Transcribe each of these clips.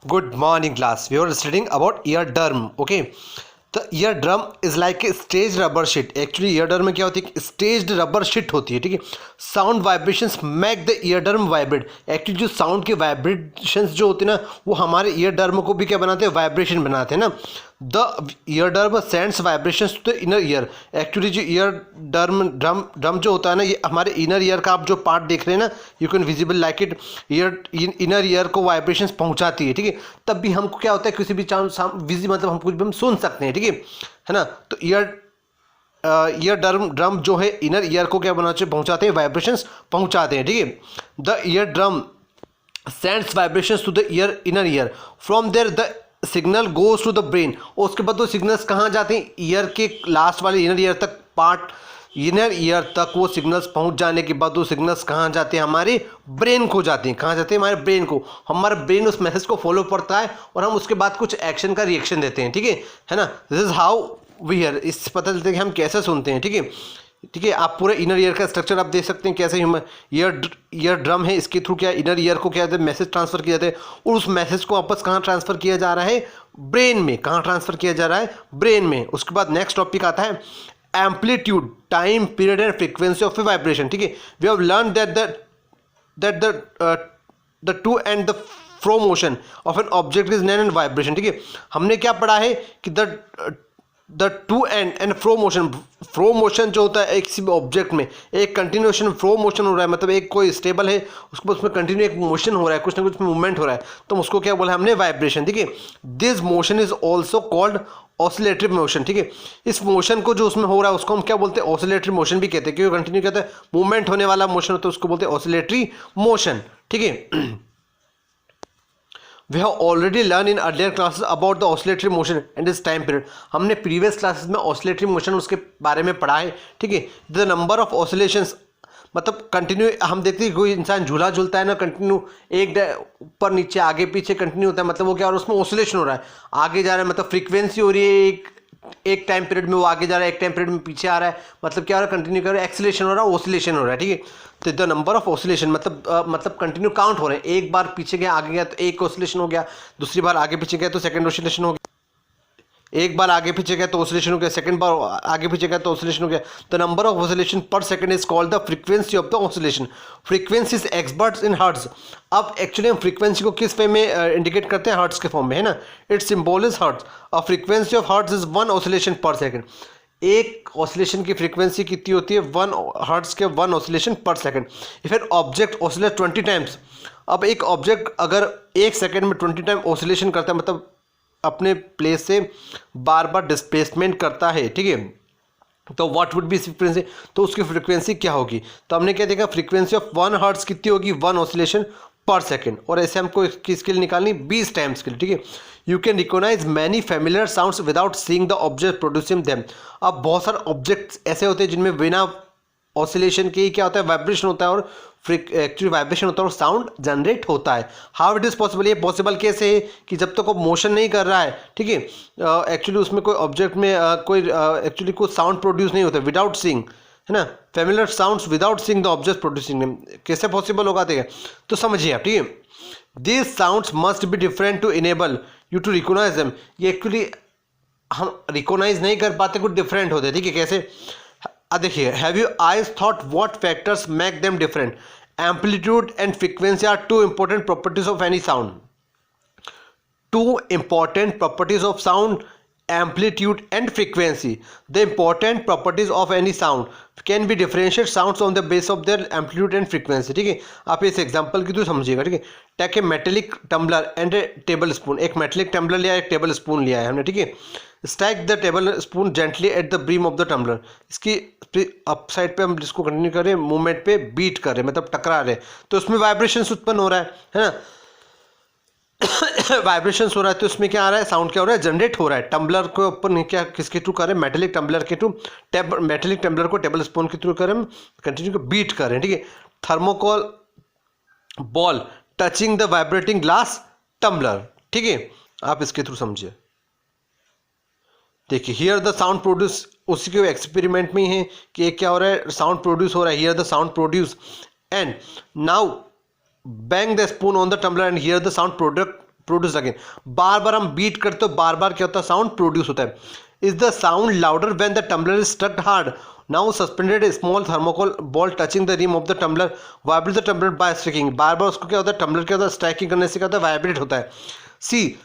Good morning, class. We are studying about eardrum. Okay, the eardrum is like a staged rubber sheet. Actually, eardrum में क्या होती है? Staged rubber sheet होती है. ठीक है. Sound vibrations make the eardrum vibrate. Actually जो sound के vibrations जो होते हैं ना, वो हमारे eardrum को भी क्या बनाते हैं? Vibration बनाते हैं ना. The eardrum sends vibrations to the inner ear. Actually जो eardrum जो होता है ना, ये हमारे inner ear का आप जो part देख रहे हैं ना, you can visible like it, inner ear को vibrations पहुंचाती है. ठीक है. तब भी हमको क्या होता है, किसी भी मतलब हम कुछ भी हम सुन सकते हैं. ठीक है ना. तो ईयर ड्रम जो है इनर ईयर को क्या बनाते पहुंचाते हैं, वाइब्रेशंस पहुंचाते हैं. ठीक है. The eardrum sends vibrations to the ear inner ear. From there the signal goes to the brain. और उसके बाद वो सिग्नल्स कहाँ जाते हैं? ईयर के लास्ट वाले इनर ईयर तक, पार्ट इनर ईयर तक वो सिग्नल्स पहुंच जाने के बाद वो सिग्नल्स कहाँ जाते हैं? हमारे ब्रेन को जाते हैं. कहाँ जाते हैं? हमारे ब्रेन को. हमारा ब्रेन उस मैसेज को फॉलो करता है और हम उसके बाद कुछ एक्शन का रिएक्शन देते हैं. ठीक है ना. This is how we hear. इससे पता चलता है कि हम कैसे सुनते हैं. ठीक है. आप पूरे इनर ईयर का स्ट्रक्चर आप देख सकते हैं कैसे ईयर ड्रम है, इसके थ्रू क्या इनर ईयर को क्या मैसेज ट्रांसफर किया जाता है और उस मैसेज को वापस कहाँ ट्रांसफर किया जा रहा है? ब्रेन में. कहाँ ट्रांसफर किया जा रहा है? ब्रेन में. उसके बाद नेक्स्ट टॉपिक आता है amplitude, time period and frequency of a vibration. ठीक है. We have learn that the to and the fro motion of an object is known and vibration. ठीक है. हमने क्या पढ़ा है कि the to and fro motion जो होता है एक किसी ऑब्जेक्ट में एक कंटिन्यूएशन फ्लो मोशन हो रहा है, मतलब एक कोई स्टेबल है उसके बाद उसमें कंटिन्यू एक मोशन हो रहा है, कुछ ना कुछ मूवमेंट हो रहा है, तो उसको क्या बोला हमने? वाइब्रेशन. ठीक है. This motion is also called oscillatory motion. ठीक है. इस मोशन को जो उसमें हो रहा है उसको हम क्या बोलते हैं? ऑसिलेटरी मोशन भी कहते हैं, क्योंकि कंटिन्यू कहते हैं मूवमेंट होने वाला मोशन होता है, उसको बोलते हैं ऑसिलेटरी मोशन. ठीक है. We have already learned in earlier classes about the oscillatory motion and its time period. हमने प्रीवियस क्लासेस में oscillatory motion उसके बारे में पढ़ा है. ठीक है. The number of oscillations, मतलब कंटिन्यू हम देखते हैं कोई इंसान झूला झूलता है ना, कंटिन्यू एक ऊपर नीचे आगे पीछे कंटिन्यू होता है, मतलब वो क्या हो रहा है? उसमें ऑसिलेशन हो रहा है, आगे जा रहा है, मतलब फ्रीक्वेंसी हो रही है. एक टाइम पीरियड में वो आगे जा रहा है, एक टाइम पीरियड में पीछे आ रहा है, मतलब क्या हो रहा है? कंटिन्यू कर रहा है, एक्सीलेशन हो रहा है, ऑसिलेशन हो रहा है. ठीक है. तो द नंबर ऑफ ऑसिलेशन मतलब कंटिन्यू काउंट हो रहे हैं. एक बार पीछे गया आगे गया तो एक ऑसिलेशन हो गया, दूसरी बार आगे पीछे गया तो सेकंड ऑसिलेशन हो गया, एक बार आगे पीछे गया तो ऑसिलेशन हो गया, सेकंड बार आगे पीछे गया तो ऑसिलेशन हो गया. द नंबर ऑफ ऑसिलेशन पर second is called the frequency of the oscillation. Frequency is experts in hertz. अब एक्चुअली हम फ्रीक्वेंसी को किस फॉर्म में इंडिकेट करते हैं? हर्ट्ज के फॉर्म में, है ना. It's symbol is hertz. A frequency of hertz is 1 oscillation पर सेकंड. एक ऑसिलेशन की फ्रीक्वेंसी कितनी होती है? 1 हर्ट्ज के 1 ऑसिलेशन पर second. If an object oscillate 20 times. अब एक ऑब्जेक्ट अगर एक सेकंड में 20 टाइम ऑसिलेशन करता है, मतलब अपने प्लेस से बार बार डिस्प्लेसमेंट करता है. ठीक है. तो व्हाट वुड बी फ्रीक्वेंसी? तो उसकी फ्रीक्वेंसी क्या होगी? तो हमने क्या देखा? फ्रीक्वेंसी ऑफ 1 हर्ट्ज कितनी होगी? 1 ऑसिलेशन पर सेकंड. और ऐसे हमको इसकी स्किल निकालनी 20 टाइम्स के लिए. ठीक है. You can recognise many familiar sounds without seeing the object producing them. अब बहुत सारे ऑब्जेक्ट्स ऐसे होते हैं जिनमें बिना ऑसिलेशन के ही क्या होता है? वाइब्रेशन होता है, और एक्चुअली वाइब्रेशन होता है और साउंड जनरेट होता है. How it is possible? ये पॉसिबल कैसे है कि जब तक वो मोशन नहीं कर रहा है, ठीक है, एक्चुअली उसमें कोई ऑब्जेक्ट में कोई एक्चुअली कोई साउंड प्रोड्यूस नहीं होता विदाउट सीइंग, है ना. Familiar sounds without seeing the object producing them. कैसे पॉसिबल होगा? ठीक है. तो समझिए आप. ठीक है. This sounds must be different to enable you to recognise them. ये एक्चुअली हम रिकॉग्नाइज नहीं कर पाते, कुछ डिफरेंट होते. ठीक है. कैसे? देखिए, have you eyes thought what factors make them different? Amplitude and frequency are two important properties of any sound. Two important properties of sound: amplitude and frequency. The important properties of any sound can be differentiate sounds on the basis of their amplitude and frequency. ठीक है. आप इस example की तो समझिएगा. ठीक है. Take a metallic tumbler and a tablespoon. एक मेटेलिक टम्बलर लिया, एक टेबल स्पून लिया है हमने. ठीक है. Strike the tablespoon gently at the brim of the tumbler. इसकी अप साइड पे हम जिसको कंटिन्यू कर रहे हैं, मूवमेंट पे बीट कर रहे हैं, मतलब टकरा रहे हैं, तो उसमें वाइब्रेशन उत्पन्न हो रहा है ना. वाइब्रेशन हो रहा है तो उसमें क्या आ रहा है? साउंड क्या हो रहा है? जनरेट हो रहा है. टम्बलर को ऊपर क्या किसके थ्रू कर रहे हैं? मेटेलिक टम्बलर के थ्रू. मेटेलिक टम्बलर को टेबल स्पून के थ्रू कर रहे हैं, कंटिन्यू बीट कर रहे हैं. ठीक है. Thermocol ball touching the vibrating glass tumbler. ठीक है. आप इसके थ्रू समझिए. देखिए, हियर द साउंड प्रोड्यूस, उसी के एक्सपेरिमेंट में ही है कि क्या हो रहा है? साउंड प्रोड्यूस हो रहा है. Here the sound produce and now bang the spoon on the tumbler and hear the sound produce again, बार बार हम बीट करते हो बार बार क्या होता है साउंड प्रोड्यूस होता है. Is the sound louder when the tumbler is strucked hard. Now suspended small thermocol ball touching the rim of the tumbler vibrate the tumbler by striking. बार बार उसको क्या होता है टम्बलर क्या होता है स्ट्राइकिंग करने से क्या होता है वाइब्रेट होता है. सी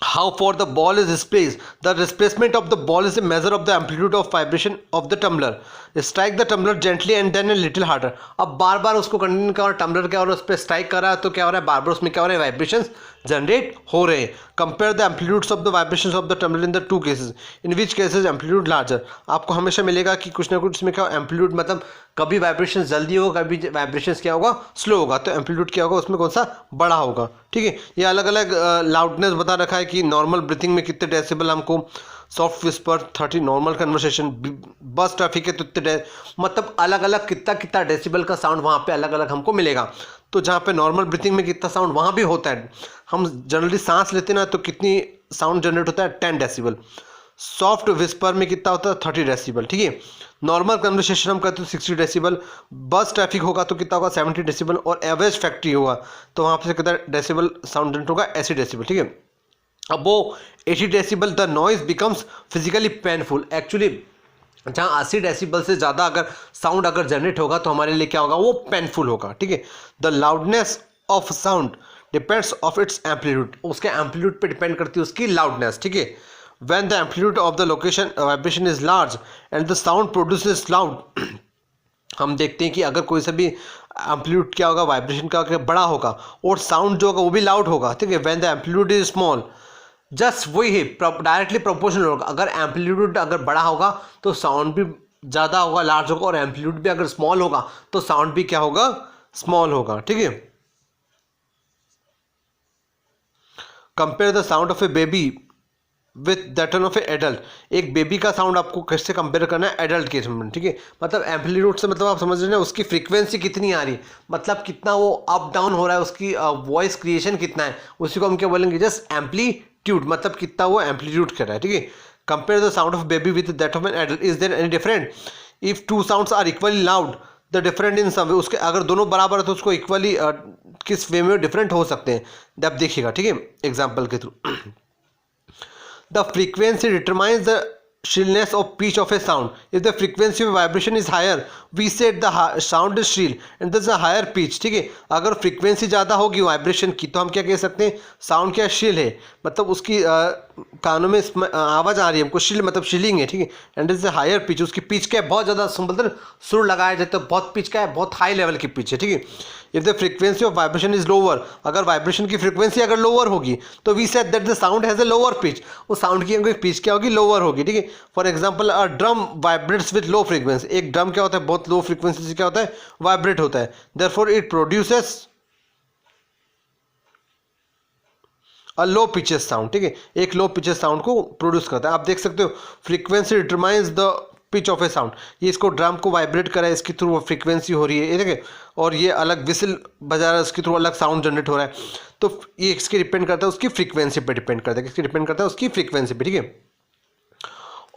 how far the ball is displaced. The displacement of the ball is a measure of the amplitude of vibration of the tumbler. Strike the tumbler gently and then a little harder. अब बार बार उसको continue कर tumbler क्या हो रहा है उस पर स्ट्राइक कर रहा है तो क्या हो रहा है बार बार उसमें क्या हो रहा है वाइब्रेशंस जनरेट हो रहे हैं. Compare the amplitudes of the vibrations of the tumbler in the two cases. In which cases amplitude larger. आपको हमेशा मिलेगा कि कुछ ना कुछ इसमें क्या एम्पलीट्यूड मतलब कभी वाइब्रेशन जल्दी होगा कभी वाइब्रेशंस क्या होगा स्लो होगा. तो एम्पलीट्यूड क्या होगा उसमें कौन सा बड़ा होगा. ठीक है, ये अलग अलग लाउडनेस बता रखा है कि नॉर्मल ब्रीथिंग में कितने डेसिबल हमको, सॉफ्ट विस्पर 30, नॉर्मल कन्वर्सेशन बस ट्रैफिक है तो इतने मतलब अलग अलग कितना कितना डेसिबल का साउंड वहाँ पे अलग अलग हमको मिलेगा. तो जहाँ पे नॉर्मल ब्रीथिंग में कितना साउंड वहाँ भी होता है. हम जनरली सांस लेते ना तो कितनी साउंड जनरेट होता है 10 डेसिबल. सॉफ्ट विस्पर में कितना होता है 30 डेसिबल. ठीक है, नॉर्मल कन्वर्सेशन हम करते हैं 60 डेसिबल. बस ट्रैफिक होगा तो कितना होगा 70 डेसिबल. और एवरेज फैक्ट्री होगा तो वहाँ पे कितना डेसिबल साउंड जनरेट होगा 80 डेसिबल. ठीक है, अब वो 80 decibel the noise becomes physically painful. Actually जहाँ 80 डेसिबल से ज़्यादा अगर साउंड अगर जनरेट होगा तो हमारे लिए क्या होगा वो पेनफुल होगा. ठीक है, the loudness of sound depends of its amplitude. उसके एम्पलीट्यूड पे डिपेंड करती है उसकी लाउडनेस. ठीक है, when the amplitude of the location vibration is large and the sound produces loud. हम देखते हैं कि अगर कोई सा भी एम्पलीट्यूड क्या होगा वाइब्रेशन का बड़ा होगा और साउंड जो होगा वो भी लाउड होगा. ठीक है, when the amplitude is small just वही है डायरेक्टली प्रोपोर्शनल होगा. अगर एम्पलीट्यूड अगर बड़ा होगा तो साउंड भी ज़्यादा होगा लार्ज होगा और एम्पलीट्यूड भी अगर स्मॉल होगा तो साउंड भी क्या होगा स्मॉल होगा. ठीक है, compare the sound of A baby with that of A adult. एक बेबी का साउंड आपको कैसे कंपेयर करना है एडल्ट के सामने. ठीक है, मतलब एम्पलीट्यूड से मतलब आप समझ रहे हैं उसकी फ्रीक्वेंसी कितनी आ रही है, मतलब कितना वो अप डाउन हो रहा है, उसकी वॉइस क्रिएशन कितना है, उसी को हम क्या बोलेंगे जस्ट एम्पलीट्यूड, मतलब कितना वो एम्पलीट्यूड कर रहा है. ठीक है, compare the sound of baby with that of an adult. Is there any different. If two sounds are equally loud the different in some way. उसके अगर दोनों बराबर है तो उसको इक्वली किस वे में डिफरेंट हो सकते हैं आप देखिएगा. ठीक है, एग्जाम्पल के through. The frequency determines the shrillness of pitch of a sound. If the frequency of vibration is higher, we said the sound is shrill and there's a higher pitch. ठीक है, अगर फ्रीक्वेंसी ज़्यादा होगी vibration की तो हम क्या कह सकते हैं साउंड क्या श्रिल है, मतलब उसकी कानों में आवाज़ आ रही है हमको श्रिल मतलब श्रिलिंग है. ठीक है, एंड इज हायर पिच. उसकी पिच क्या है बहुत ज़्यादा मतलब सुर लगाया जाता है बहुत पिच क्या है बहुत हाई लेवल की पिच है. ठीक है, if the frequency of vibration is lower, अगर वाइब्रेशन की फ्रीक्वेंसी अगर लोअर होगी तो we said that the sound has a lower pitch. वो साउंड की पिच क्या होगी लोअर होगी. ठीक है, for example a drum vibrates with low frequency. एक ड्रम क्या होता है बहुत लो फ्रीक्वेंसी से क्या होता है वाइब्रेट होता है. Therefore it produces a low pitches sound. ठीक है, एक लो पिचेस साउंड को प्रोड्यूस करता है. आप देख सकते हो frequency determines the pitch of A sound. ये इसको ड्रम को वाइब्रेट करा है इसके थ्रू फ्रीक्वेंसी हो रही है. ये देखिए, और ये अलग विसिल बजा रहा है उसके थ्रू अलग साउंड जनरेट हो रहा है. तो ये इसके डिपेंड करता है उसकी फ्रीक्वेंसी पे डिपेंड करता है. किसकी डिपेंड करता है उसकी फ्रीक्वेंसी पे. ठीक है,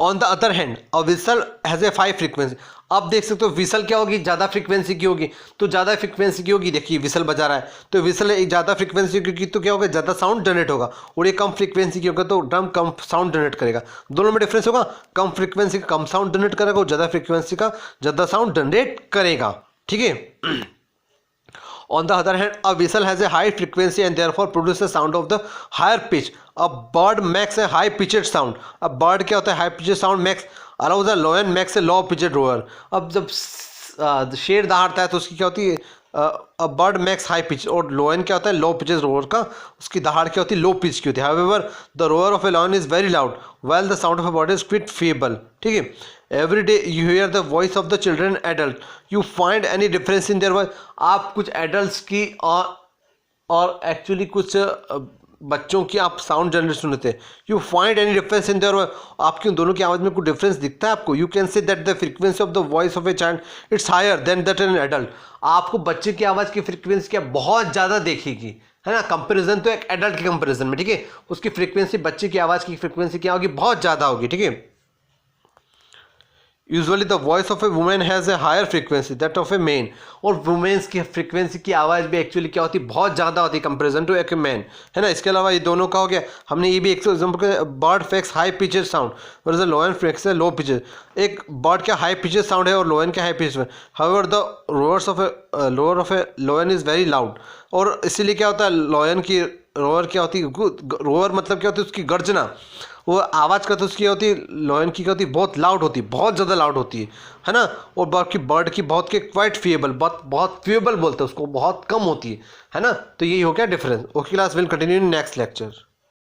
on the other hand a whistle has a 5 frequency. अब देख सकते हो विसल क्या होगी ज़्यादा फ्रीक्वेंसी की होगी. तो ज़्यादा फ्रीक्वेंसी की होगी, देखिए विसल बजा रहा है तो विसल एक ज़्यादा फ्रीक्वेंसी की तो क्या होगा ज़्यादा साउंड जनरेट होगा. और ये कम फ्रीक्वेंसी की होगा तो ड्रम कम साउंड जनरेट करेगा. दोनों में डिफरेंस होगा, कम फ्रीक्वेंसी का कम साउंड जनरेट करेगा और ज़्यादा फ्रीक्वेंसी का ज़्यादा साउंड जनरेट करेगा. ठीक है, on the other hand, a whistle has a high frequency and therefore produces sound of the higher pitch. A bird makes a high pitched sound. A bird क्या होता है high pitched sound makes allows the lion makes a low pitched roar. अब जब शेर दहाड़ता है तो उसकी क्या होती है a bird max high pitch और लोयन क्या होता है लो पिचेस रोअर का उसकी दहाड़ क्या होती है लो पिच की होती है. However the roar of a lion is very loud well the sound of a bird is quite feeble. ठीक है, every day you hear the voice of the children adult you find any difference in their voice. आप कुछ adults की और actually कुछ बच्चों की आप साउंड जनरेट सुनते हैं. You find any difference in there, आपकी उन दोनों की आवाज़ में कुछ डिफरेंस दिखता है आपको. You can say that the frequency of the voice of a child it's higher than that an adult. आपको बच्चे की आवाज़ की फ्रीक्वेंसी क्या बहुत ज़्यादा देखेगी है ना, कंपैरिजन तो एक एडल्ट के कंपैरिजन में. ठीक है, उसकी फ्रीक्वेंसी बच्चे की आवाज़ की फ्रीक्वेंसी क्या होगी बहुत ज़्यादा होगी. ठीक है, usually the voice of a women has a higher frequency that of a man, और वुमेन्स की फ्रीक्वेंसी की आवाज़ भी एक्चुअली क्या होती है, बहुत ज़्यादा होती है कंपेरिजन टू एक मैन, है ना। इसके अलावा ये दोनों का हो गया, हमने ये भी एक example, bird makes high pitched sound और the lion makes low pitched. एक बर्ड का हाई पिचेड साउंड है और लोयन का high pitched, however the roar of a lion is very loud, और इसीलिए क्या होता है लोयन की रोअर क्या होती है, रोअर मतलब क्या होती है उसकी गर्जना, वो आवाज़ का तो उसकी होती है, लोयन की क्या होती है बहुत लाउड होती है, बहुत ज़्यादा लाउड होती है ना। और बाकी बर्ड की बहुत के क्वाइट फीएबल, बहुत फीएबल बोलते हैं उसको, बहुत कम होती है ना। तो यही हो गया difference. Okay class, will continue in next lecture.